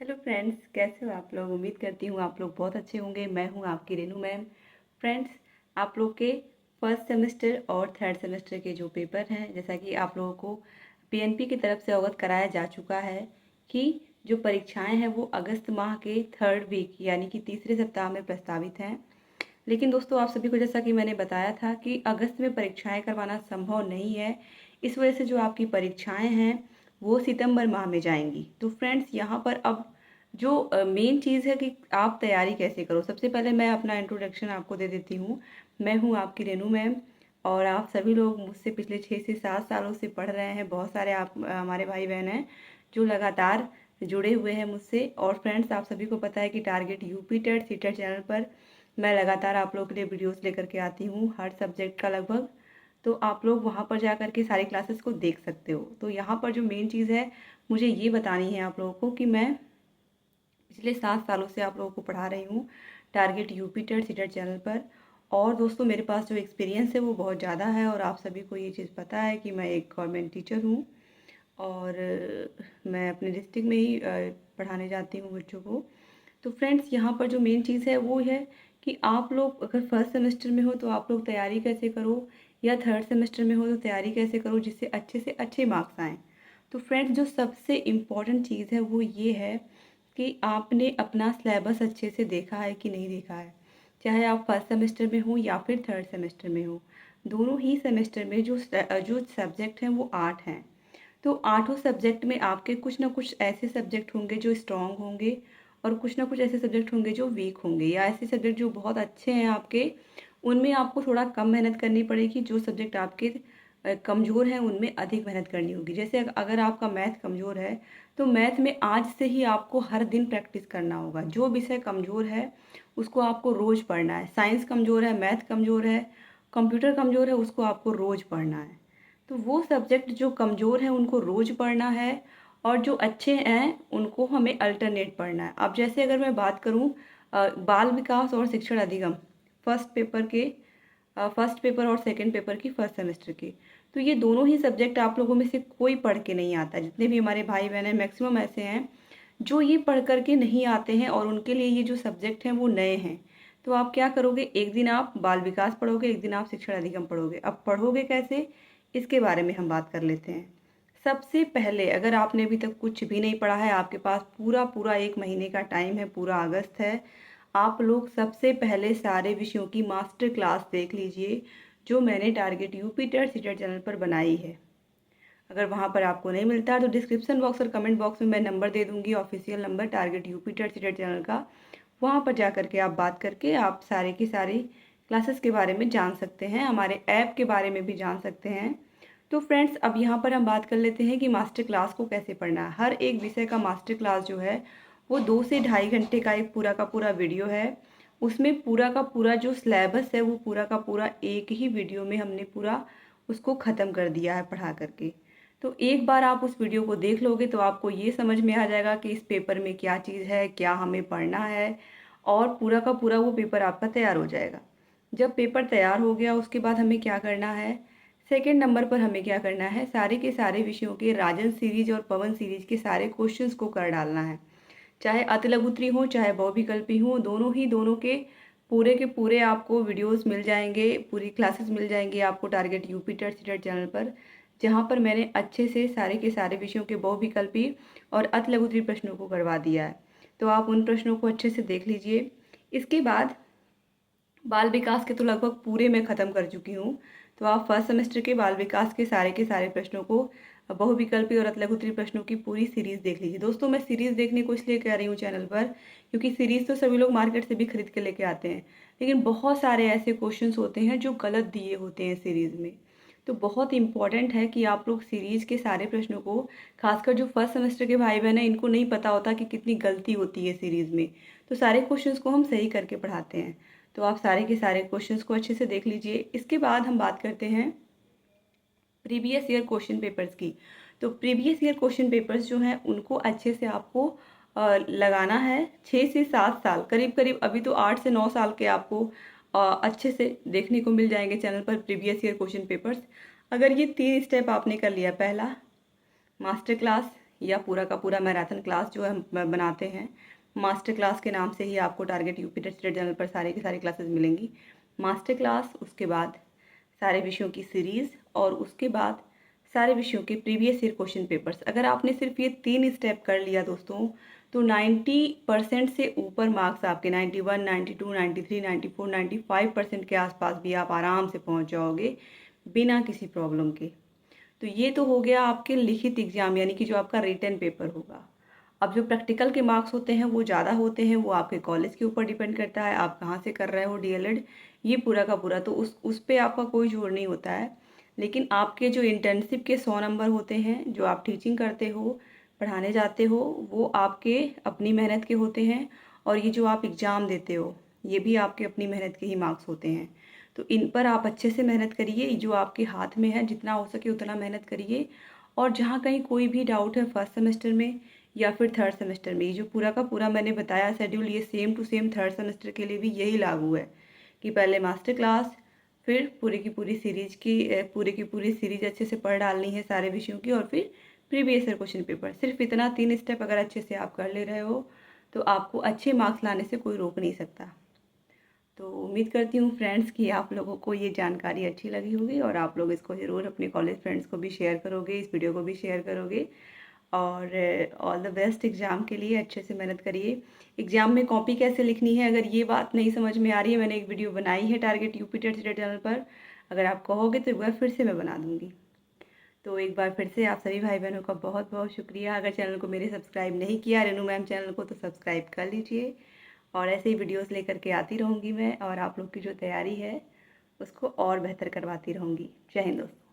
Hello friends, कैसे हो आप लोग। उम्मीद करती हूँ आप लोग बहुत अच्छे होंगे। मैं हूँ आपकी रेनू मैम। फ्रेंड्स, आप लोग के फर्स्ट सेमेस्टर और थर्ड सेमेस्टर के जो पेपर हैं, जैसा कि आप लोगों को पीएनपी की तरफ से अवगत कराया जा चुका है कि जो परीक्षाएं हैं वो अगस्त माह के थर्ड वीक यानी कि तीसरे सप्ताह में प्रस्तावित हैं। लेकिन दोस्तों, आप सभी को जैसा कि मैंने बताया था कि अगस्त में परीक्षाएं करवाना संभव नहीं है। इस वजह से जो आपकी परीक्षाएं हैं वो सितंबर माह में जाएंगी। तो फ्रेंड्स, यहाँ पर अब जो मेन चीज़ है कि आप तैयारी कैसे करो। सबसे पहले मैं अपना इंट्रोडक्शन आपको दे देती हूँ। मैं हूँ आपकी रेनू मैम, और आप सभी लोग मुझसे पिछले 6 से 7 सालों से पढ़ रहे हैं। बहुत सारे आप हमारे भाई बहन हैं जो लगातार जुड़े हुए हैं मुझसे। और फ्रेंड्स, आप सभी को पता है कि target UP TET CTET channel पर मैं लगातार आप लोगों के लिए वीडियोस लेकर के आती हूँ, हर सब्जेक्ट का लगभग। तो आप लोग वहाँ पर जा कर के सारी क्लासेस को देख सकते हो। तो यहाँ पर जो मेन चीज़ है, मुझे ये बतानी है आप लोगों को कि मैं पिछले 7 सालों से आप लोगों को पढ़ा रही हूँ target UP TET CTET channel पर। और दोस्तों, मेरे पास जो एक्सपीरियंस है वो बहुत ज़्यादा है, और आप सभी को ये चीज़ पता है कि मैं एक गवर्नमेंट टीचर हूँ। और मैं अपने डिस्ट्रिक्ट में ही पढ़ाने जाती हूँ बच्चों को। तो फ्रेंड्स, यहाँ पर जो मेन चीज़ है वो है कि आप लोग अगर फर्स्ट सेमेस्टर में हो तो आप लोग तैयारी कैसे करो, या थर्ड सेमेस्टर में हो तो तैयारी कैसे करो जिससे अच्छे से अच्छे मार्क्स आएँ। तो फ्रेंड्स, जो सबसे इम्पॉर्टेंट चीज़ है वो ये है कि आपने अपना सिलेबस अच्छे से देखा है कि नहीं देखा है। चाहे आप फर्स्ट सेमेस्टर में हो या फिर थर्ड सेमेस्टर में हो, दोनों ही सेमेस्टर में जो सब्जेक्ट हैं वो 8 हैं। तो आठों सब्जेक्ट में आपके कुछ ना कुछ ऐसे सब्जेक्ट होंगे जो स्ट्रॉन्ग होंगे, और कुछ ना कुछ ऐसे सब्जेक्ट होंगे जो वीक होंगे, या ऐसे सब्जेक्ट जो बहुत अच्छे हैं आपके, उनमें आपको थोड़ा कम मेहनत करनी पड़ेगी। जो सब्जेक्ट आपके कमज़ोर हैं उनमें अधिक मेहनत करनी होगी। जैसे अगर आपका मैथ कमज़ोर है तो मैथ में आज से ही आपको हर दिन प्रैक्टिस करना होगा। जो विषय कमज़ोर है उसको आपको रोज़ पढ़ना है। साइंस कमज़ोर है, मैथ कमज़ोर है, कंप्यूटर कमज़ोर है, उसको आपको रोज़ पढ़ना है। तो वो सब्जेक्ट जो कमज़ोर हैं उनको रोज़ पढ़ना है, और जो अच्छे हैं उनको हमें अल्टरनेट पढ़ना है। अब जैसे अगर मैं बात करूँ बाल विकास और शिक्षण अधिगम, फर्स्ट पेपर और सेकंड पेपर की फर्स्ट सेमेस्टर की, तो ये दोनों ही सब्जेक्ट आप लोगों में से कोई पढ़ के नहीं आता। जितने भी हमारे भाई बहन हैं मैक्सिमम ऐसे हैं जो ये पढ़ कर के नहीं आते हैं, और उनके लिए ये जो सब्जेक्ट हैं वो नए हैं। तो आप क्या करोगे, एक दिन आप बाल विकास पढ़ोगे, एक दिन आप शिक्षण अधिगम पढ़ोगे। अब पढ़ोगे कैसे, इसके बारे में हम बात कर लेते हैं। सबसे पहले, अगर आपने अभी तक कुछ भी नहीं पढ़ा है, आपके पास पूरा पूरा 1 महीने का टाइम है, पूरा अगस्त है, आप लोग सबसे पहले सारे विषयों की मास्टर क्लास देख लीजिए जो मैंने target UP TET CTET channel पर बनाई है। अगर वहाँ पर आपको नहीं मिलता है तो डिस्क्रिप्शन बॉक्स और कमेंट बॉक्स में मैं नंबर दे दूँगी, official number target UP TET CTET channel का। वहाँ पर जा करके आप बात करके आप सारे की सारी क्लासेस के बारे में जान सकते हैं, हमारे ऐप के बारे में भी जान सकते हैं। तो फ्रेंड्स, अब यहाँ पर हम बात कर लेते हैं कि मास्टर क्लास को कैसे पढ़ना है। हर एक विषय का मास्टर क्लास जो है वो 2 से ढाई घंटे का एक पूरा का पूरा वीडियो है। उसमें पूरा का पूरा जो सिलेबस है वो पूरा का पूरा एक ही वीडियो में हमने पूरा उसको ख़त्म कर दिया है पढ़ा करके। तो एक बार आप उस वीडियो को देख लोगे तो आपको ये समझ में आ जाएगा कि इस पेपर में क्या चीज़ है, क्या हमें पढ़ना है, और पूरा का पूरा वो पेपर आपका तैयार हो जाएगा। जब पेपर तैयार हो गया उसके बाद हमें क्या करना है, सेकंड नंबर पर हमें क्या करना है, सारे के सारे विषयों के राजन सीरीज और पवन सीरीज के सारे क्वेश्चंस को कर डालना है। चाहे अतिलघुत्री हो चाहे बहुविकल्पी हो, दोनों के पूरे आपको वीडियोस मिल जाएंगे, पूरी क्लासेस मिल जाएंगी आपको target UP TET CTET channel पर, जहाँ पर मैंने अच्छे से सारे के सारे विषयों के बहुविकल्पी और अतिलघुत्री प्रश्नों को करवा दिया है। तो आप उन प्रश्नों को अच्छे से देख लीजिए। इसके बाद बाल विकास के तो लगभग पूरे मैं ख़त्म कर चुकी हूँ। तो आप फर्स्ट सेमेस्टर के बाल विकास के सारे प्रश्नों को, बहुविकल्पी और अतिलघुत्री प्रश्नों की पूरी सीरीज़ देख लीजिए। दोस्तों, मैं सीरीज़ देखने को इसलिए कह रही हूँ चैनल पर, क्योंकि सीरीज़ तो सभी लोग मार्केट से भी खरीद के लेके आते हैं, लेकिन बहुत सारे ऐसे क्वेश्चंस होते हैं जो गलत दिए होते हैं सीरीज़ में। तो बहुत इंपॉर्टेंट है कि आप लोग सीरीज़ के सारे प्रश्नों को, खासकर जो फर्स्ट सेमेस्टर के भाई बहन हैं, इनको नहीं पता होता कि कितनी गलती होती है सीरीज़ में। तो सारे क्वेश्चंस को हम सही करके पढ़ाते हैं। तो आप सारे के सारे क्वेश्चंस को अच्छे से देख लीजिए। इसके बाद हम बात करते हैं प्रीवियस ईयर क्वेश्चन पेपर्स की। तो प्रीवियस ईयर क्वेश्चन पेपर्स जो हैं उनको अच्छे से आपको लगाना है। 6 से 7 साल करीब करीब, अभी तो 8 से 9 साल के आपको अच्छे से देखने को मिल जाएंगे चैनल पर प्रीवियस ईयर क्वेश्चन पेपर्स। अगर ये 3 स्टेप आपने कर लिया, पहला मास्टर क्लास या पूरा का पूरा मैराथन क्लास जो हम बनाते हैं, मास्टर क्लास के नाम से ही आपको target UP TET CTET channel पर सारे की सारी क्लासेस मिलेंगी। मास्टर क्लास, उसके बाद सारे विषयों की सीरीज़, और उसके बाद सारे विषयों के प्रीवियस ईयर क्वेश्चन पेपर्स। अगर आपने सिर्फ ये 3 स्टेप कर लिया दोस्तों, तो 90% से ऊपर मार्क्स आपके 91, 92, 93, 94, 95% के आसपास भी आप आराम से पहुंच जाओगे बिना किसी प्रॉब्लम के। तो ये तो हो गया आपके लिखित एग्जाम, यानी कि जो आपका रिटन पेपर होगा। अब जो प्रैक्टिकल के मार्क्स होते हैं वो ज़्यादा होते हैं, वो आपके कॉलेज के ऊपर डिपेंड करता है, आप कहाँ से कर रहे हो डीएलएड, ये पूरा का पूरा तो उस पे आपका कोई जोर नहीं होता है। लेकिन आपके जो इंटर्नशिप के 100 नंबर होते हैं, जो आप टीचिंग करते हो, पढ़ाने जाते हो, वो आपके अपनी मेहनत के होते हैं। और ये जो आप एग्ज़ाम देते हो, ये भी आपके अपनी मेहनत के ही मार्क्स होते हैं। तो इन पर आप अच्छे से मेहनत करिए, जो आपके हाथ में है जितना हो सके उतना मेहनत करिए। और जहाँ कहीं कोई भी डाउट है फर्स्ट सेमेस्टर में या फिर थर्ड सेमेस्टर में, ये जो पूरा का पूरा मैंने बताया शेड्यूल, ये same to same third semester के लिए भी यही लागू है कि पहले मास्टर क्लास, फिर पूरी की पूरी सीरीज अच्छे से पढ़ डालनी है सारे विषयों की, और फिर प्रीवियस ईयर क्वेश्चन पेपर। सिर्फ इतना 3 स्टेप अगर अच्छे से आप कर ले रहे हो तो आपको अच्छे मार्क्स लाने से कोई रोक नहीं सकता। तो उम्मीद करती हूँ फ्रेंड्स कि आप लोगों को ये जानकारी अच्छी लगी होगी, और आप लोग इसको ज़रूर अपने कॉलेज फ्रेंड्स को भी शेयर करोगे, इस वीडियो को भी शेयर करोगे। और ऑल द बेस्ट एग्ज़ाम के लिए, अच्छे से मेहनत करिए। एग्ज़ाम में कॉपी कैसे लिखनी है, अगर ये बात नहीं समझ में आ रही है, मैंने एक वीडियो बनाई है target UP TET CTET channel पर, अगर आप कहोगे तो एक बार फिर से मैं बना दूँगी। तो एक बार फिर से आप सभी भाई बहनों का बहुत बहुत शुक्रिया। अगर चैनल को मेरे सब्सक्राइब नहीं किया रेनू मैम चैनल को, तो सब्सक्राइब कर लीजिए। और ऐसे ही वीडियोस लेकर के आती रहूँगी मैं, और आप लोग की जो तैयारी है उसको और बेहतर करवाती रहूँगी। जय हिंद दोस्तों।